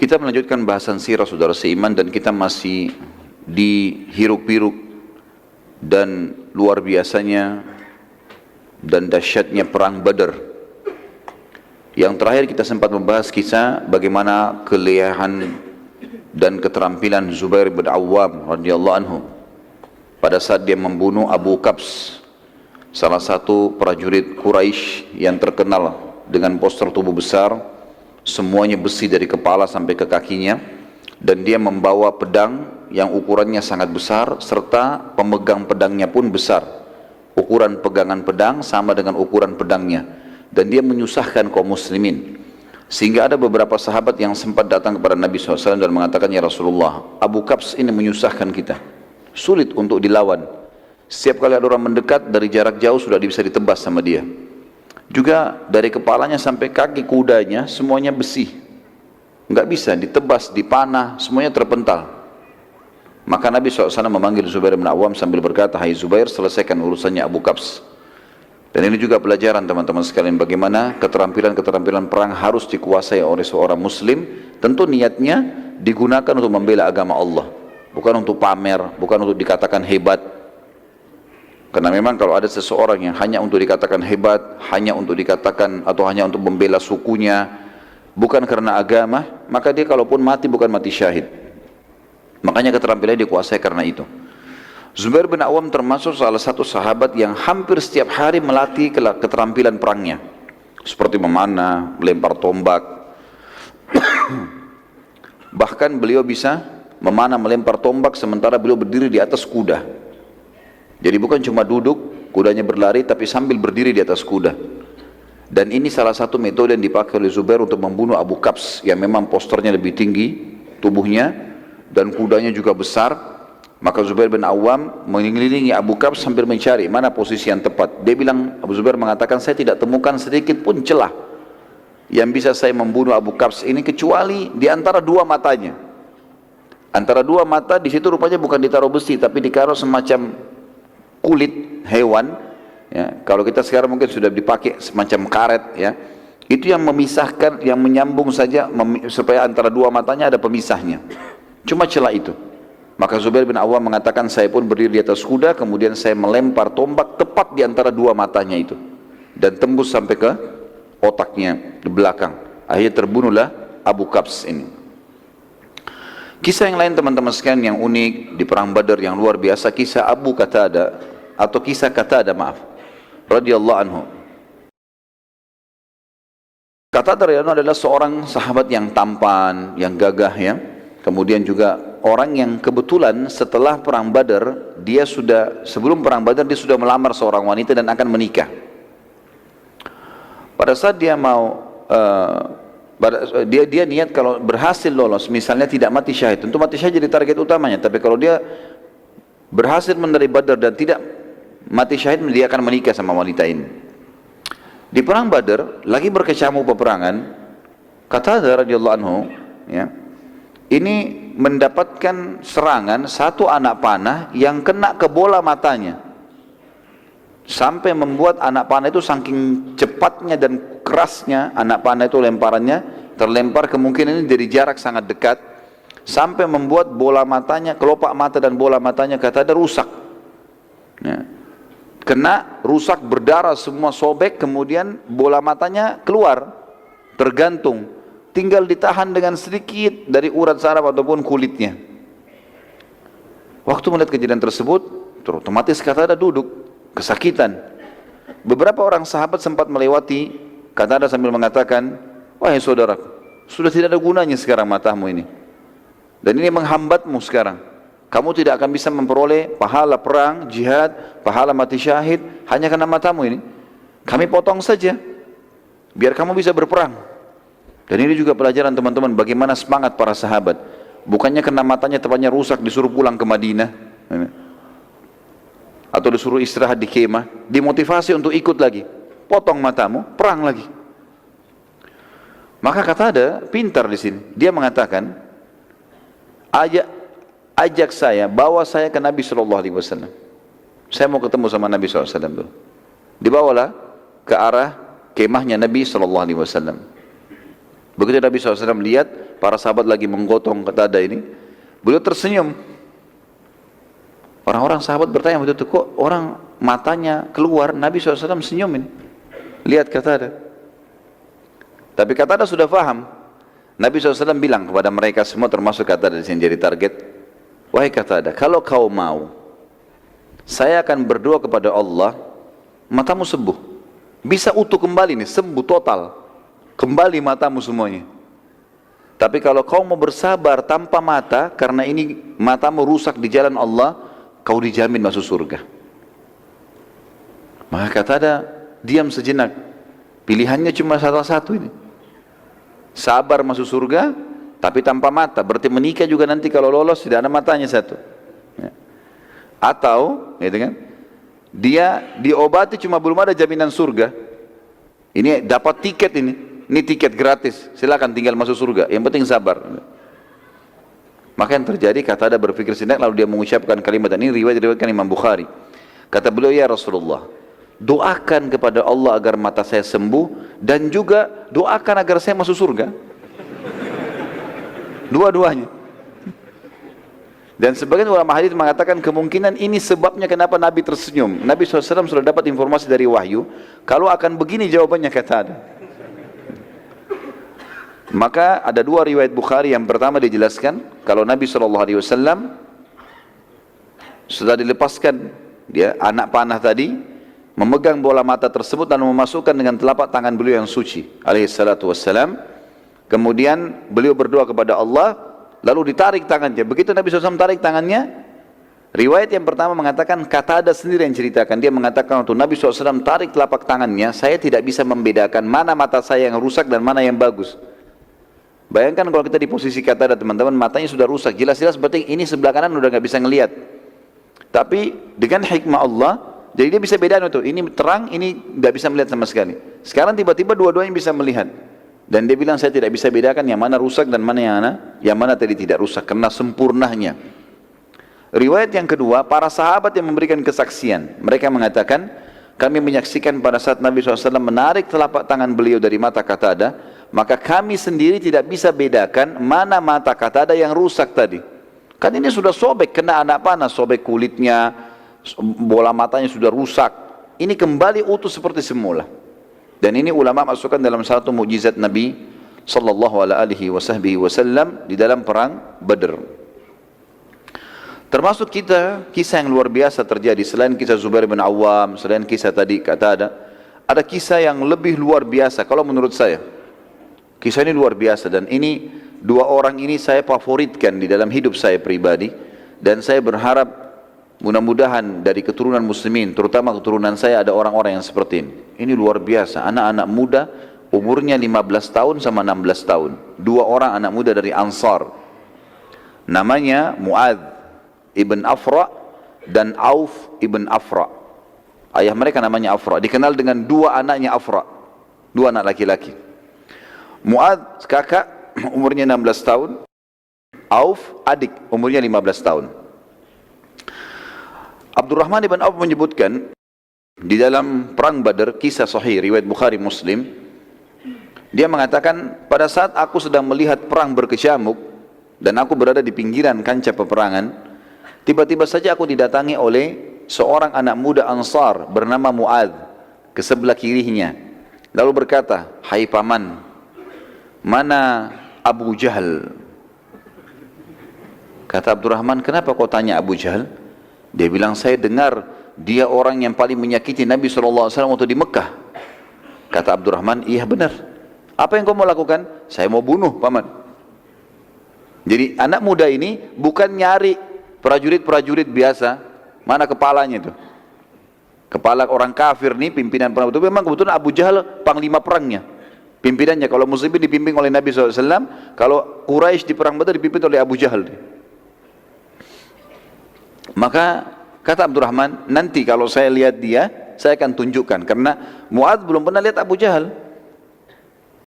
Kita melanjutkan bahasan sirah saudara seiman dan kita masih di hiruk-pikuk dan luar biasanya dan dahsyatnya perang Badar. Yang terakhir kita sempat membahas kisah bagaimana kelihayan dan keterampilan Zubair bin Awwam radhiyallahu anhu pada saat dia membunuh Abu Kabs, salah satu prajurit Quraisy yang terkenal dengan postur tubuh besar, semuanya besi dari kepala sampai ke kakinya, dan dia membawa pedang yang ukurannya sangat besar serta pemegang pedangnya pun besar. Ukuran pegangan pedang sama dengan ukuran pedangnya, dan dia menyusahkan kaum muslimin sehingga ada beberapa sahabat yang sempat datang kepada Nabi SAW dan mengatakan, ya Rasulullah, Abu Kabs ini menyusahkan kita, sulit untuk dilawan. Setiap kali ada orang mendekat dari jarak jauh sudah bisa ditebas sama dia. Juga dari kepalanya sampai kaki kudanya semuanya besi, nggak bisa ditebas, dipanah, semuanya terpental. Maka Nabi SAW memanggil Zubair bin Awwam sambil berkata, hai Zubair, selesaikan urusannya Abu Kabs. Dan ini juga pelajaran teman-teman sekalian, bagaimana keterampilan-keterampilan perang harus dikuasai oleh seorang muslim. Tentu niatnya digunakan untuk membela agama Allah, bukan untuk pamer, bukan untuk dikatakan hebat. Karena memang kalau ada seseorang yang hanya untuk dikatakan hebat, hanya untuk dikatakan atau hanya untuk membela sukunya, bukan karena agama, maka dia kalaupun mati bukan mati syahid. Makanya keterampilannya dikuasai karena itu. Zubair bin Awwam termasuk salah satu sahabat yang hampir setiap hari melatih keterampilan perangnya, seperti memanah, melempar tombak. Bahkan beliau bisa memanah, melempar tombak sementara beliau berdiri di atas kuda. Jadi bukan cuma duduk, kudanya berlari, tapi sambil berdiri di atas kuda. Dan ini salah satu metode yang dipakai oleh Zubair untuk membunuh Abu Kabs, yang memang posturnya lebih tinggi tubuhnya dan kudanya juga besar. Maka Zubair bin Awwam mengelilingi Abu Kabs sambil mencari mana posisi yang tepat. Dia bilang, Abu Zubair mengatakan, saya tidak temukan sedikit pun celah yang bisa saya membunuh Abu Kabs ini kecuali di antara dua matanya. Antara dua mata di situ rupanya bukan ditaruh besi, tapi ditaruh semacam kulit hewan. Ya, kalau kita sekarang mungkin sudah dipakai semacam karet. Ya, itu yang memisahkan, yang menyambung saja supaya antara dua matanya ada pemisahnya. Cuma celah itu. Maka Zubair bin Awwam mengatakan, saya pun berdiri di atas kuda, kemudian saya melempar tombak tepat di antara dua matanya itu, dan tembus sampai ke otaknya di belakang. Akhirnya terbunuhlah Abu Kabs ini. Kisah yang lain teman-teman sekalian yang unik di perang Badar yang luar biasa, kisah Abu Qatada atau kisah Qatada radhiyallahu anhu. Qatada radhiyallahu adalah seorang sahabat yang tampan, yang gagah ya. Kemudian juga orang yang kebetulan setelah perang Badar, sebelum perang Badar dia sudah melamar seorang wanita dan akan menikah. Pada saat dia dia niat kalau berhasil lolos, misalnya tidak mati syahid, tentu mati syahid jadi target utamanya, tapi kalau dia berhasil menerima Badar dan tidak mati syahid, dia akan menikah sama wanita ini. Di perang Badar, lagi berkecamuk peperangan, Qatadah radhiyallahu anhu ya, ini mendapatkan serangan satu anak panah yang kena ke bola matanya, sampai membuat anak panah itu saking cepatnya dan kerasnya anak panah itu lemparannya, terlempar kemungkinan ini dari jarak sangat dekat, sampai membuat bola matanya, kelopak mata dan bola matanya kata ada rusak ya. Kena, rusak, berdarah semua, sobek, kemudian bola matanya keluar, tergantung, tinggal ditahan dengan sedikit dari urat saraf ataupun kulitnya. Waktu melihat kejadian tersebut, otomatis Qatada duduk, kesakitan. Beberapa orang sahabat sempat melewati Qatada sambil mengatakan, wahai saudaraku, sudah tidak ada gunanya sekarang matamu ini, dan ini menghambatmu sekarang. Kamu tidak akan bisa memperoleh pahala perang, jihad, pahala mati syahid hanya karena matamu ini. Kami potong saja, biar kamu bisa berperang. Dan ini juga pelajaran teman-teman, bagaimana semangat para sahabat. Bukannya kena matanya tepatnya rusak disuruh pulang ke Madinah, atau disuruh istirahat di kemah, dimotivasi untuk ikut lagi. Potong matamu, perang lagi. Maka Qatada pintar di sini. Dia mengatakan, ajak saya, bawa saya ke Nabi SAW. Saya mau ketemu sama Nabi SAW. Dibawalah ke arah kemahnya Nabi SAW. Begitu Nabi SAW lihat para sahabat lagi menggotong Qatadah ini, beliau tersenyum. Orang-orang sahabat bertanya, betul kok orang matanya keluar, Nabi SAW senyumin. Lihat Qatadah. Tapi Qatadah sudah faham. Nabi SAW bilang kepada mereka semua, termasuk Qatadah di sini jadi target, wahai Qatadah, kalau kau mau, saya akan berdoa kepada Allah, matamu sembuh. Bisa utuh kembali nih, sembuh total. Kembali matamu semuanya. Tapi kalau kau mau bersabar tanpa mata, karena ini matamu rusak di jalan Allah, kau dijamin masuk surga. Maka Qatadah diam sejenak. Pilihannya cuma salah satu ini. Sabar masuk surga, tapi tanpa mata. Berarti menikah juga nanti kalau lolos tidak ada matanya satu. Ya. Atau, gitu kan? Dia diobati cuma belum ada jaminan surga. Ini dapat tiket ini. Ini tiket gratis, silakan tinggal masuk surga. Yang penting sabar. Maka yang terjadi, Qatadah berpikir sejenak, lalu dia mengucapkan kalimat ini, riwayat-riwayatkan Imam Bukhari. Kata beliau, ya Rasulullah, doakan kepada Allah agar mata saya sembuh, dan juga doakan agar saya masuk surga. Dua-duanya. Dan sebagian ulama hadis mengatakan kemungkinan ini sebabnya kenapa Nabi tersenyum. Nabi SAW sudah dapat informasi dari wahyu, kalau akan begini jawabannya Qatadah. Maka ada dua riwayat Bukhari. Yang pertama dijelaskan kalau Nabi SAW sudah dilepaskan dia anak panah tadi, memegang bola mata tersebut dan memasukkan dengan telapak tangan beliau yang suci alaihi salatu wassalam. Kemudian beliau berdoa kepada Allah, lalu ditarik tangannya. Begitu Nabi SAW tarik tangannya, riwayat yang pertama mengatakan Qatadah sendiri yang ceritakan. Dia mengatakan waktu Nabi SAW tarik telapak tangannya, saya tidak bisa membedakan mana mata saya yang rusak dan mana yang bagus. Bayangkan kalau kita di posisi Qatadah, teman-teman, matanya sudah rusak, jelas-jelas berarti ini sebelah kanan udah nggak bisa ngelihat. Tapi dengan hikmah Allah, jadi dia bisa bedain itu, ini terang, ini nggak bisa melihat sama sekali. Sekarang tiba-tiba dua-duanya bisa melihat. Dan dia bilang saya tidak bisa bedakan yang mana rusak dan mana yang mana tadi tidak rusak, karena sempurnanya. Riwayat yang kedua, para sahabat yang memberikan kesaksian, mereka mengatakan, kami menyaksikan pada saat Nabi SAW menarik telapak tangan beliau dari mata Qatadah, maka kami sendiri tidak bisa bedakan mana mata Qatadah yang rusak tadi. Kan ini sudah sobek, kena anak panah, sobek kulitnya, bola matanya sudah rusak. Ini kembali utuh seperti semula. Dan ini ulama masukkan dalam satu mukjizat Nabi sallallahu alaihi wasallam di dalam perang Badr. Termasuk kisah yang luar biasa terjadi selain kisah Zubair bin Awam, selain kisah tadi Qatadah, ada kisah yang lebih luar biasa kalau menurut saya. Kisah ini luar biasa, dan ini dua orang ini saya favoritkan di dalam hidup saya pribadi, dan saya berharap mudah-mudahan dari keturunan muslimin, terutama keturunan saya, ada orang-orang yang seperti ini. Ini luar biasa, anak-anak muda umurnya 15 tahun sama 16 tahun. Dua orang anak muda dari Ansar. Namanya Mu'adz ibn Afra dan Auf ibn Afra. Ayah mereka namanya Afra, dikenal dengan dua anaknya Afra, dua anak laki-laki. Mu'adz kakak umurnya 16 tahun, Auf adik umurnya 15 tahun. Abdurrahman ibn Auf menyebutkan di dalam perang Badar, kisah sahih riwayat Bukhari Muslim, dia mengatakan pada saat aku sedang melihat perang berkecamuk dan aku berada di pinggiran kancah peperangan, tiba-tiba saja aku didatangi oleh seorang anak muda Ansar bernama Mu'adz ke sebelah kirinya, lalu berkata, hai paman, mana Abu Jahal? Kata Abdurrahman, kenapa kau tanya Abu Jahal? Dia bilang, saya dengar dia orang yang paling menyakiti Nabi SAW waktu di Mekah. Kata Abdurrahman, iya benar. Apa yang kau mau lakukan? Saya mau bunuh paman. Jadi anak muda ini bukan nyari prajurit-prajurit biasa, mana kepalanya itu? Kepala orang kafir nih, pimpinan perang itu memang kebetulan Abu Jahal panglima perangnya, pimpinannya. Kalau muslimin dipimpin oleh Nabi SAW, kalau Quraisy di perang Badar dipimpin oleh Abu Jahal. Maka kata Abdurrahman, nanti kalau saya lihat dia, saya akan tunjukkan. Karena Mu'adz belum pernah lihat Abu Jahal.